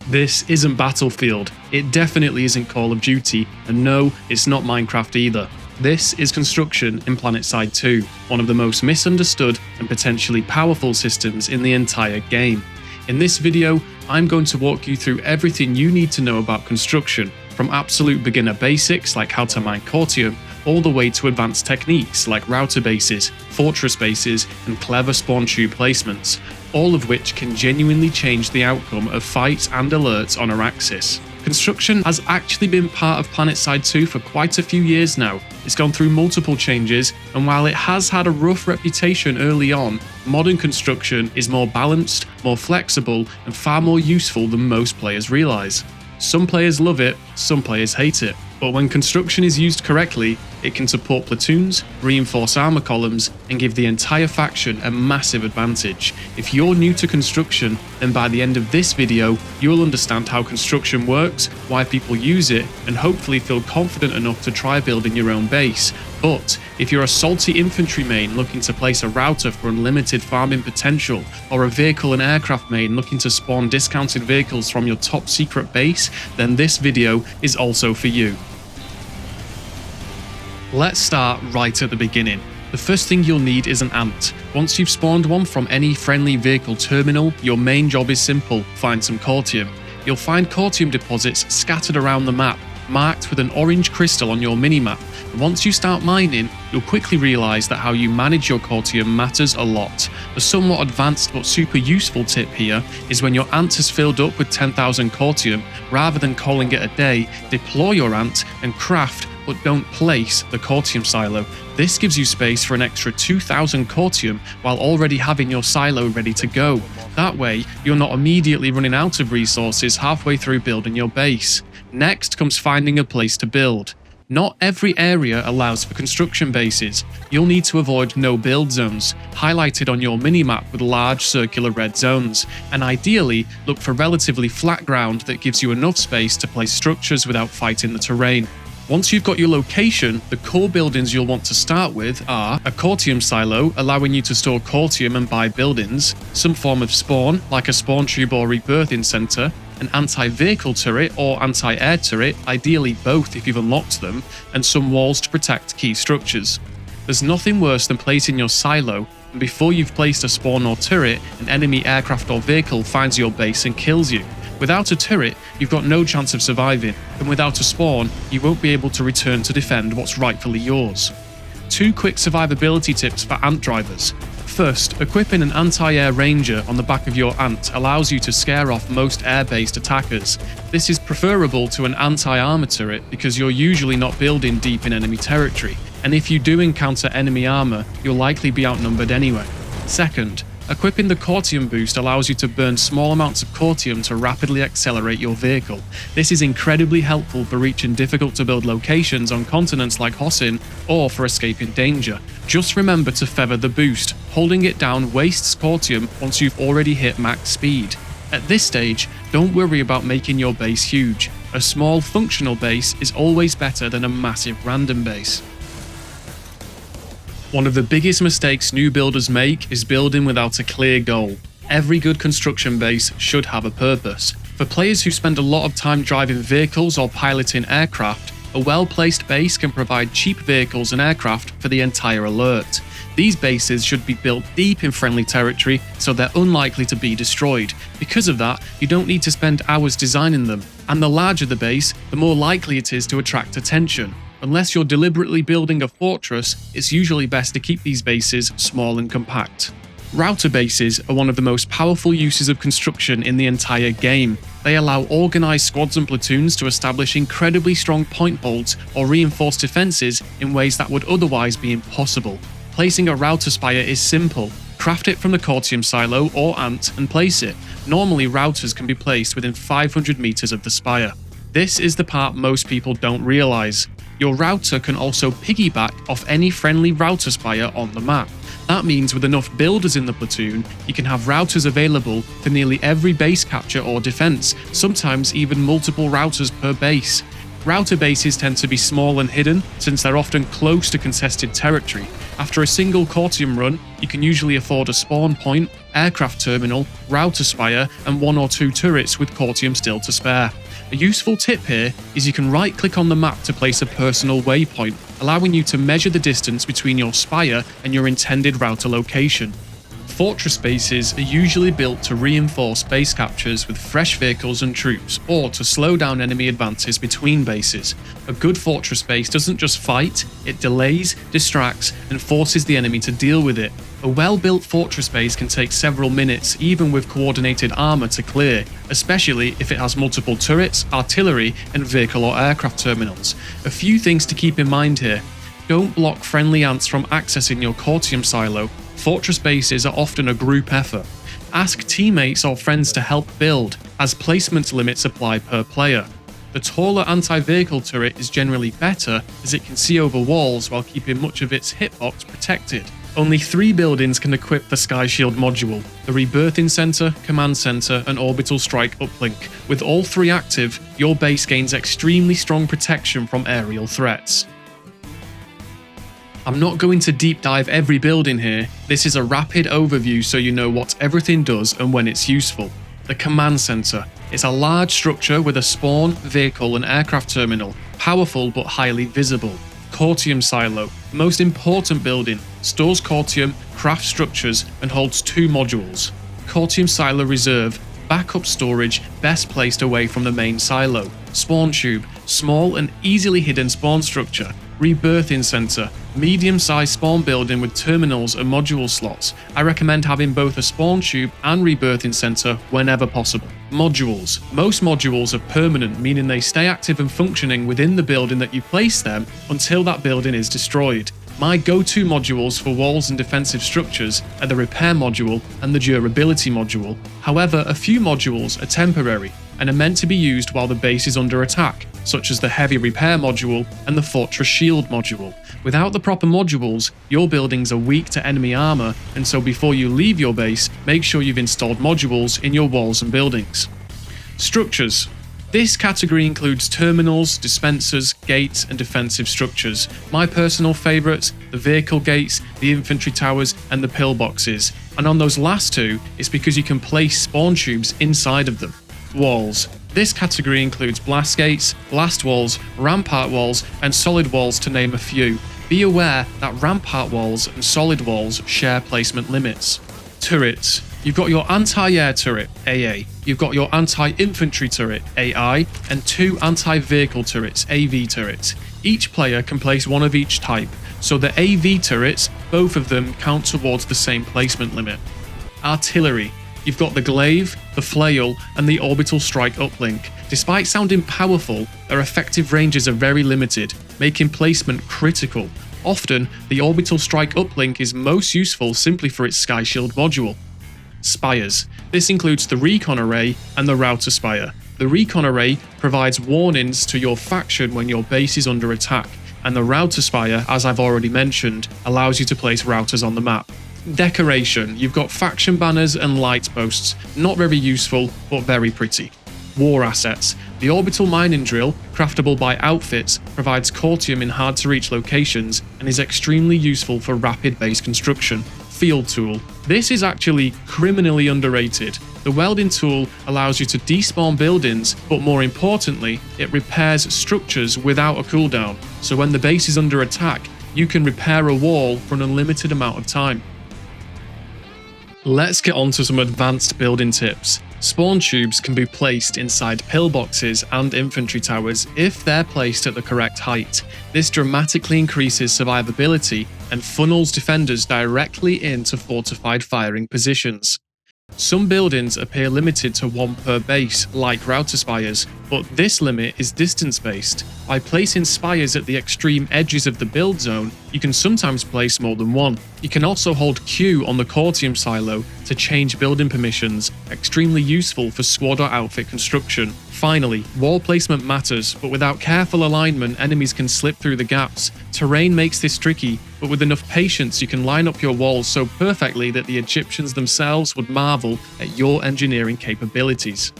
This isn't Battlefield, it definitely isn't Call of Duty, and no, it's not Minecraft either. This is construction in Planetside 2, one of the most misunderstood and potentially powerful systems in the entire game. In this video, I'm going to walk you through everything you need to know about construction, from absolute beginner basics like how to mine cortium, all the way to advanced techniques like router bases, fortress bases, and clever spawn tube placements, all of which can genuinely change the outcome of fights and alerts on Araxis. Construction has actually been part of Planetside 2 for quite a few years now. It's gone through multiple changes, and while it has had a rough reputation early on, modern construction is more balanced, more flexible, and far more useful than most players realise. Some players love it, some players hate it, but when construction is used correctly, it can support platoons, reinforce armor columns, and give the entire faction a massive advantage. If you're new to construction, then by the end of this video, you'll understand how construction works, why people use it, and hopefully feel confident enough to try building your own base. But if you're a salty infantry main looking to place a router for unlimited farming potential, or a vehicle and aircraft main looking to spawn discounted vehicles from your top secret base, then this video is also for you. Let's start right at the beginning. The first thing you'll need is an ant. Once you've spawned one from any friendly vehicle terminal, your main job is simple: find some cortium. You'll find cortium deposits scattered around the map, marked with an orange crystal on your minimap. And once you start mining, you'll quickly realise that how you manage your cortium matters a lot. A somewhat advanced but super useful tip here is when your ant has filled up with 10,000 cortium, rather than calling it a day, deploy your ant and craft, but don't place, the cortium silo. This gives you space for an extra 2,000 cortium while already having your silo ready to go. That way, you're not immediately running out of resources halfway through building your base. Next comes finding a place to build. Not every area allows for construction bases. You'll need to avoid no-build zones, highlighted on your minimap with large circular red zones, and ideally look for relatively flat ground that gives you enough space to place structures without fighting the terrain. Once you've got your location, the core buildings you'll want to start with are a cortium silo, allowing you to store cortium and buy buildings, some form of spawn, like a spawn tube or rebirthing center, an anti-vehicle turret or anti-air turret, ideally both if you've unlocked them, and some walls to protect key structures. There's nothing worse than placing your silo, and before you've placed a spawn or turret, an enemy aircraft or vehicle finds your base and kills you. Without a turret, you've got no chance of surviving, and without a spawn, you won't be able to return to defend what's rightfully yours. 2 quick survivability tips for ant drivers. First, equipping an anti-air ranger on the back of your ant allows you to scare off most air-based attackers. This is preferable to an anti-armor turret because you're usually not building deep in enemy territory, and if you do encounter enemy armor, you'll likely be outnumbered anyway. Second, equipping the cortium boost allows you to burn small amounts of cortium to rapidly accelerate your vehicle. This is incredibly helpful for reaching difficult to build locations on continents like Hosin, or for escaping danger. Just remember to feather the boost. Holding it down wastes cortium once you've already hit max speed. At this stage, don't worry about making your base huge. A small functional base is always better than a massive random base. One of the biggest mistakes new builders make is building without a clear goal. Every good construction base should have a purpose. For players who spend a lot of time driving vehicles or piloting aircraft, a well-placed base can provide cheap vehicles and aircraft for the entire alert. These bases should be built deep in friendly territory so they're unlikely to be destroyed. Because of that, you don't need to spend hours designing them, and the larger the base, the more likely it is to attract attention. Unless you're deliberately building a fortress, it's usually best to keep these bases small and compact. Router bases are one of the most powerful uses of construction in the entire game. They allow organised squads and platoons to establish incredibly strong point holds or reinforce defences in ways that would otherwise be impossible. Placing a router spire is simple. Craft it from the cortium silo or ant and place it. Normally routers can be placed within 500 meters of the spire. This is the part most people don't realise. Your router can also piggyback off any friendly router spire on the map. That means with enough builders in the platoon, you can have routers available for nearly every base capture or defense, sometimes even multiple routers per base. Router bases tend to be small and hidden since they're often close to contested territory. After a single cortium run, you can usually afford a spawn point, aircraft terminal, router spire, and 1 or 2 turrets with cortium still to spare. A useful tip here is you can right-click on the map to place a personal waypoint, allowing you to measure the distance between your spire and your intended router location. Fortress bases are usually built to reinforce base captures with fresh vehicles and troops, or to slow down enemy advances between bases. A good fortress base doesn't just fight, it delays, distracts, and forces the enemy to deal with it. A well-built fortress base can take several minutes, even with coordinated armor, to clear, especially if it has multiple turrets, artillery, and vehicle or aircraft terminals. A few things to keep in mind here. Don't block friendly ants from accessing your cortium silo. Fortress bases are often a group effort. Ask teammates or friends to help build, as placement limits apply per player. The taller anti-vehicle turret is generally better, as it can see over walls while keeping much of its hitbox protected. Only 3 buildings can equip the Sky Shield module: the Rebirthing Center, Command Center, and Orbital Strike Uplink. With all 3 active, your base gains extremely strong protection from aerial threats. I'm not going to deep dive every building here, this is a rapid overview so you know what everything does and when it's useful. The Command Center. It's a large structure with a spawn, vehicle and aircraft terminal, powerful but highly visible. Cortium Silo. Most important building, stores cortium, crafts structures and holds 2 modules. Cortium Silo Reserve. Backup storage, best placed away from the main silo. Spawn Tube. Small and easily hidden spawn structure. Rebirthing Center. Medium-sized spawn building with terminals and module slots. I recommend having both a spawn tube and rebirthing center whenever possible. Modules. Most modules are permanent, meaning they stay active and functioning within the building that you place them until that building is destroyed. My go-to modules for walls and defensive structures are the repair module and the durability module. However, a few modules are temporary and are meant to be used while the base is under attack, such as the heavy repair module and the fortress shield module. Without the proper modules, your buildings are weak to enemy armor, and so before you leave your base, make sure you've installed modules in your walls and buildings. Structures. This category includes terminals, dispensers, gates, and defensive structures. My personal favourites, the vehicle gates, the infantry towers, and the pillboxes. And on those last 2, it's because you can place spawn tubes inside of them. Walls. This category includes blast gates, blast walls, rampart walls, and solid walls to name a few. Be aware that rampart walls and solid walls share placement limits. Turrets. You've got your anti-air turret, AA. You've got your anti-infantry turret, AI, and 2 anti-vehicle turrets, AV turrets. Each player can place one of each type, so the AV turrets, both of them count towards the same placement limit. Artillery. You've got the glaive, the flail, and the orbital strike uplink. Despite sounding powerful, their effective ranges are very limited, making placement critical. Often, the orbital strike uplink is most useful simply for its Sky Shield module. Spires. This includes the recon array and the router spire. The recon array provides warnings to your faction when your base is under attack, and the router spire, as I've already mentioned, allows you to place routers on the map. Decoration. You've got faction banners and light posts, not very useful, but very pretty. War assets. The orbital mining drill, craftable by outfits, provides cortium in hard to reach locations and is extremely useful for rapid base construction. Field tool. This is actually criminally underrated. The welding tool allows you to despawn buildings, but more importantly, it repairs structures without a cooldown, so when the base is under attack, you can repair a wall for an unlimited amount of time. Let's get on to some advanced building tips. Spawn tubes can be placed inside pillboxes and infantry towers if they're placed at the correct height. This dramatically increases survivability and funnels defenders directly into fortified firing positions. Some buildings appear limited to 1 per base, like router spires, but this limit is distance-based. By placing spires at the extreme edges of the build zone, you can sometimes place more than 1. You can also hold Q on the cortium silo to change building permissions, extremely useful for squad or outfit construction. Finally, wall placement matters, but without careful alignment, enemies can slip through the gaps. Terrain makes this tricky, but with enough patience you can line up your walls so perfectly that the Egyptians themselves would marvel at your engineering capabilities.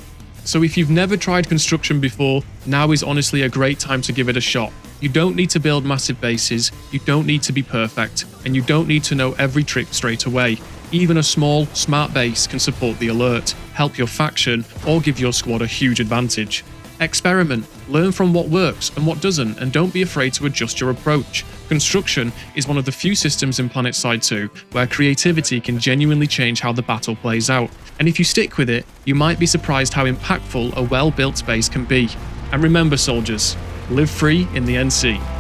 So if you've never tried construction before, now is honestly a great time to give it a shot. You don't need to build massive bases, you don't need to be perfect, and you don't need to know every trick straight away. Even a small, smart base can support the alert, help your faction, or give your squad a huge advantage. Experiment, learn from what works and what doesn't, and don't be afraid to adjust your approach. Construction is one of the few systems in Planetside 2 where creativity can genuinely change how the battle plays out, and if you stick with it, you might be surprised how impactful a well-built base can be. And remember soldiers, live free in the NC.